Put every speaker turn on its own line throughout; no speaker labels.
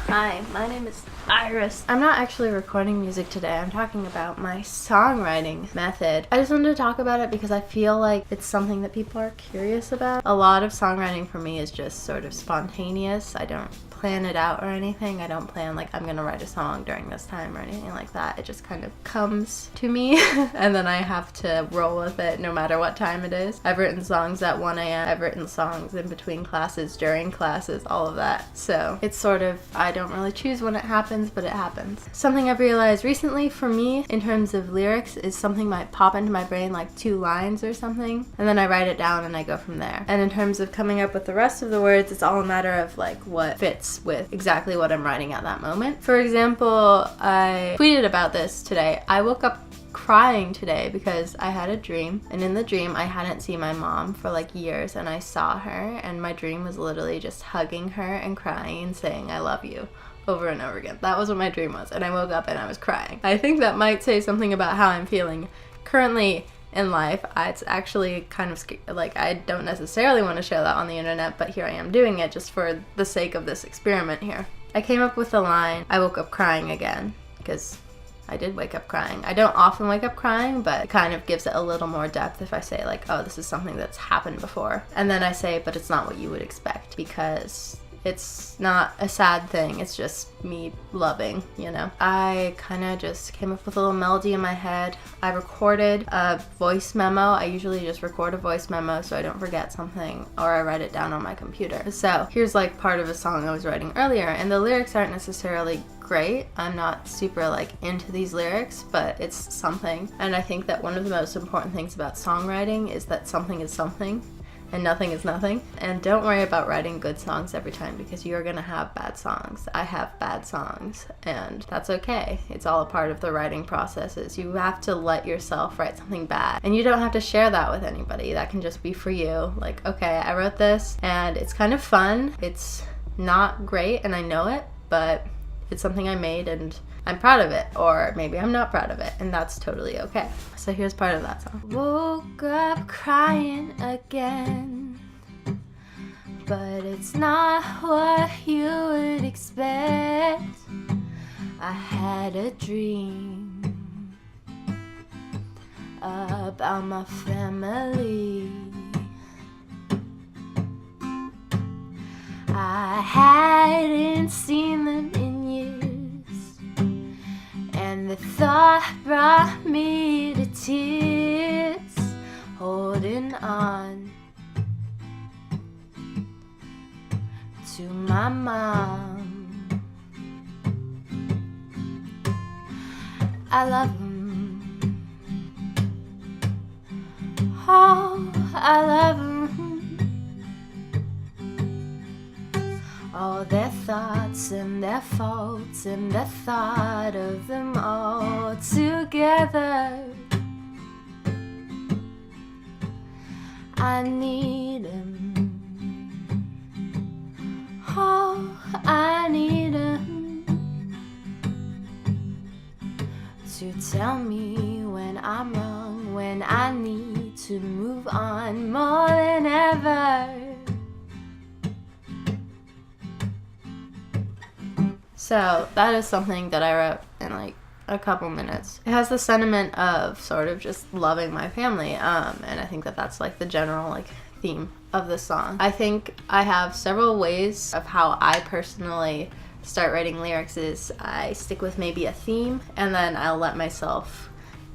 Hi, my name is Iris. I'm not actually recording music today. I'm talking about my songwriting method. I just wanted to talk about it because I feel like it's something that people are curious about. A lot of songwriting for me is just sort of spontaneous. I don't plan it out or anything. I don't plan like I'm gonna write a song during this time or anything like that. It just kind of comes to me and then I have to roll with it no matter what time it is. I've written songs at 1 a.m. I've written songs in between classes, during classes, all of that. So it's sort of, I don't really choose when it happens, but it happens. Something I've realized recently for me in terms of lyrics is something might pop into my brain, like 2 lines or something, and then I write it down and I go from there. And in terms of coming up with the rest of the words, it's all a matter of like what fits with exactly what I'm writing at that moment. For example, I tweeted about this today. I woke up crying today because I had a dream, and in the dream I hadn't seen my mom for like years, and I saw her, and my dream was literally just hugging her and crying and saying I love you over and over again. That was what my dream was, and I woke up and I was crying. I think that might say something about how I'm feeling currently in life. It's actually kind of like I don't necessarily want to share that on the internet, but here I am doing it just for the sake of this experiment here. I came up with the line, I woke up crying again, because I did wake up crying. I don't often wake up crying, but it kind of gives it a little more depth if I say like, oh, this is something that's happened before. And then I say, but it's not what you would expect, because it's not a sad thing, it's just me loving, you know? I kind of just came up with a little melody in my head. I recorded a voice memo. I usually just record a voice memo so I don't forget something, or I write it down on my computer. So here's like part of a song I was writing earlier, and the lyrics aren't necessarily great. I'm not super like into these lyrics, but it's something. And I think that one of the most important things about songwriting is that something is something and nothing is nothing. And don't worry about writing good songs every time, because you're gonna have bad songs. I have bad songs, and that's okay. It's all a part of the writing processes. You have to let yourself write something bad, and you don't have to share that with anybody. That can just be for you. Like, okay, I wrote this and it's kind of fun. It's not great and I know it, but it's something I made and I'm proud of it, or maybe I'm not proud of it, and that's totally okay. So here's part of that song. Woke up crying again, but it's not what you would expect. I had a dream about my family. I hadn't seen them in years, and the thought brought me to tears, holding on to my mom. I love them. Oh, I love them. All their thoughts and their faults, and the thought of them all together. I need him. Oh, I need him to tell me when I'm wrong, when I need to move on more than ever. So that is something that I wrote in like a couple minutes. It has the sentiment of sort of just loving my family, and I think that that's like the general like theme of the song. I think I have several ways of how I personally start writing lyrics. Is I stick with maybe a theme, and then I'll let myself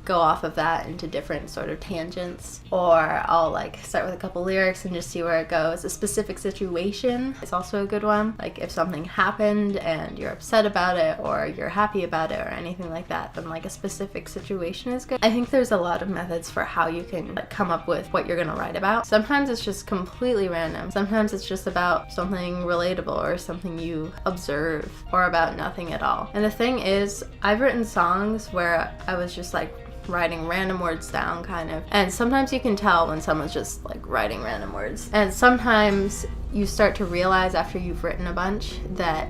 go off of that into different sort of tangents, or I'll like start with a couple lyrics and just see where it goes. A specific situation is also a good one. Like if something happened and you're upset about it, or you're happy about it, or anything like that, then like a specific situation is good. I think there's a lot of methods for how you can like come up with what you're gonna write about. Sometimes it's just completely random. Sometimes it's just about something relatable or something you observe, or about nothing at all. And the thing is, I've written songs where I was just like writing random words down kind of, and sometimes you can tell when someone's just like writing random words, and sometimes you start to realize after you've written a bunch that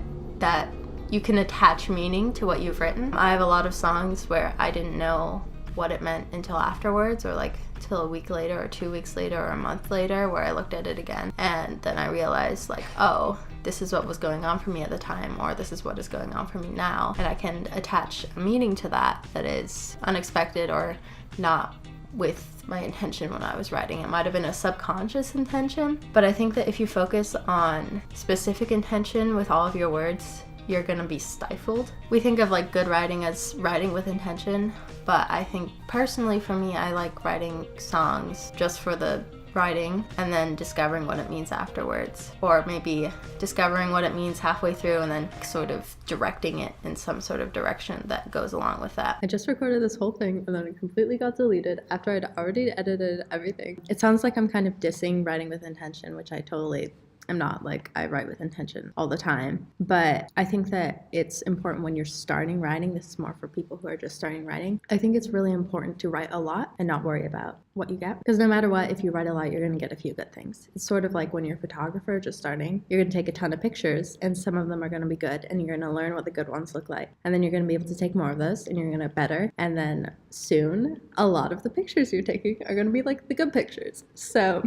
you can attach meaning to what you've written. I have a lot of songs where I didn't know what it meant until afterwards, or like till a week later or 2 weeks later or a month later, where I looked at it again and then I realized like, oh, this is what was going on for me at the time, or this is what is going on for me now, and I can attach a meaning to that that is unexpected or not with my intention when I was writing. It might have been a subconscious intention, but I think that if you focus on specific intention with all of your words, you're gonna be stifled. We think of like good writing as writing with intention, but I think personally for me, I like writing songs just for the writing and then discovering what it means afterwards, or maybe discovering what it means halfway through and then sort of directing it in some sort of direction that goes along with that. I just recorded this whole thing and then it completely got deleted after I'd already edited everything. It sounds like I'm kind of dissing writing with intention, which I totally I'm not. Like, I write with intention all the time, but I think that it's important when you're starting writing. This is more for people who are just starting writing. I think it's really important to write a lot and not worry about what you get, because no matter what, if you write a lot, you're going to get a few good things. It's sort of like when you're a photographer just starting, you're going to take a ton of pictures and some of them are going to be good and you're going to learn what the good ones look like, and then you're going to be able to take more of those and you're going to better, and then soon a lot of the pictures you're taking are going to be like the good pictures. So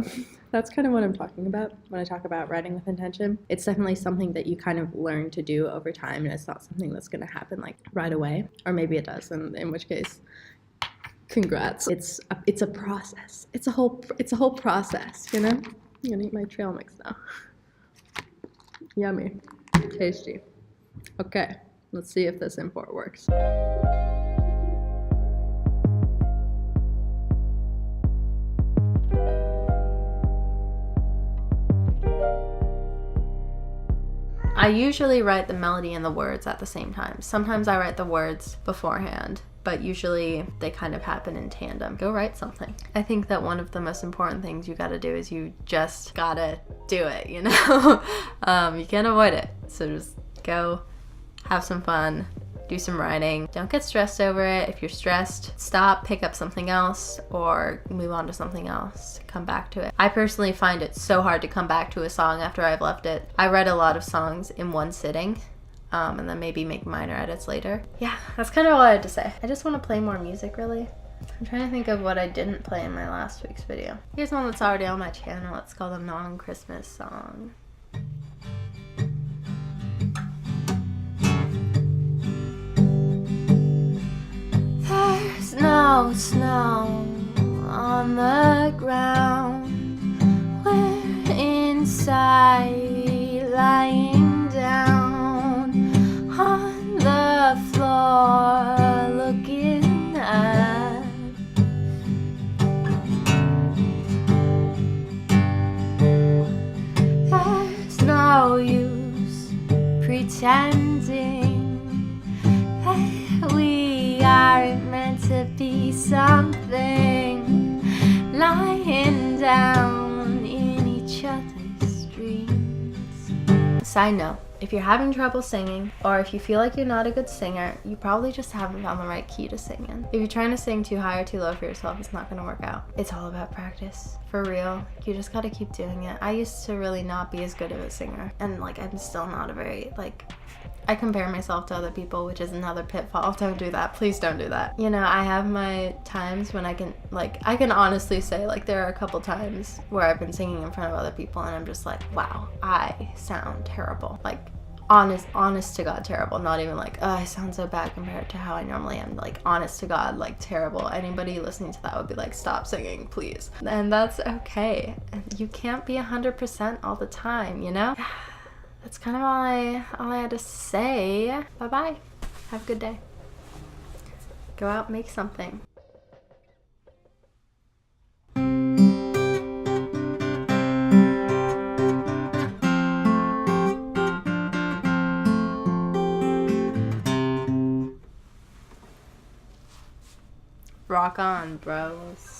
that's kind of what I'm talking about when I talk about writing with intention. It's definitely something that you kind of learn to do over time, and it's not something that's going to happen like right away, or maybe it does, and in which case, congrats. It's a process. It's a whole process, you know? I'm gonna eat my trail mix now. Yummy, tasty. Okay, let's see if this import works. I usually write the melody and the words at the same time. Sometimes I write the words beforehand, but usually they kind of happen in tandem. Go write something. I think that one of the most important things you gotta do is you just gotta do it, you know? You can't avoid it. So just go, have some fun, do some writing. Don't get stressed over it. If you're stressed, stop, pick up something else, or move on to something else. Come back to it. I personally find it so hard to come back to a song after I've left it. I write a lot of songs in one sitting, and then maybe make minor edits later. Yeah, that's kind of all I had to say. I just want to play more music, really. I'm trying to think of what I didn't play in my last week's video. Here's one that's already on my channel. It's called A Non-Christmas Song. There's no snow on the ground. We're inside, lying down on the floor, looking at. There's no use pretending that we aren't meant to be something, lying down in each other's dreams. Side note, if you're having trouble singing, or if you feel like you're not a good singer, you probably just haven't found the right key to sing in. If you're trying to sing too high or too low for yourself, it's not gonna work out. It's all about practice. For real, you just gotta keep doing it. I used to really not be as good of a singer, and like I'm still not a very, like, I compare myself to other people, which is another pitfall. Don't do that. Please don't do that. You know, I have my times when I can honestly say, like, there are a couple times where I've been singing in front of other people and I'm just like, wow, I sound terrible. Like, honest to God, terrible. Not even like, oh, I sound so bad compared to how I normally am. Like, honest to God, like, terrible. Anybody listening to that would be like, stop singing, please. And that's okay. You can't be 100% all the time, you know? That's kind of all I had to say. Bye-bye. Have a good day. Go out and make something. Rock on, bros.